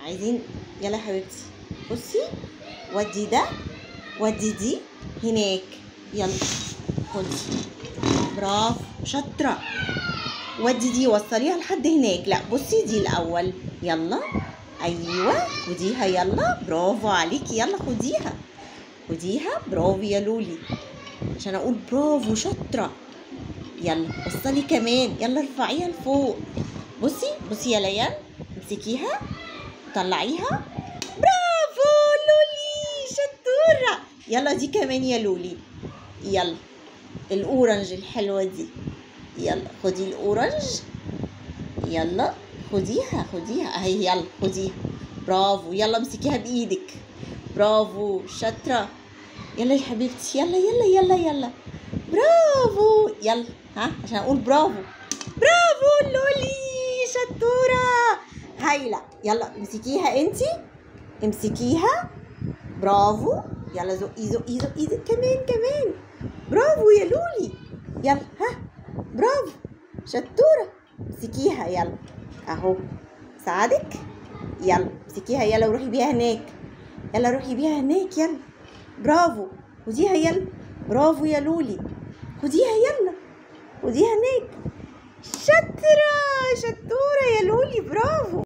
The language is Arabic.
عايزين. يلا يا حبيبتي بصي، ودي ده، ودي دي هناك. يلا خدي، برافو شاطرة. ودي دي وصليها لحد هناك. لا بصي دي الأول. يلا أيوة خديها، يلا برافو عليكي. يلا خديها، خديها برافو يا لولي، عشان أقول برافو شاطرة. يلا وصلي كمان، يلا ارفعيها لفوق. بصي بصي يا ليان، امسكيها طلعيها. برافو لولي شطورة. يلا دي كمان يا لولي. يلا الأورنج الحلوة دي، يلا خدي الأورنج. يلا خديها خديها اهي، يلا خديها برافو. يلا امسكيها بإيدك، برافو شاطرة. يلا يا حبيبتي، يلا يلا يلا يلا برافو. يلا ها عشان أقول برافو. برافو لولي شطورة هايلة. يلا امسكيها انتي، امسكيها برافو. يلا زقي زقي زقي زقي كمان كمان. برافو يا لولي. يلا ها برافو شطورة. امسكيها يلا اهو، ساعدك. يلا امسكيها، يلا وروحي بيها هناك. يلا روحي بيها هناك. يلا برافو خديها. يلا برافو يا لولي، خديها يلا، خديها هناك. شاطرة شطورة يا لولي برافو.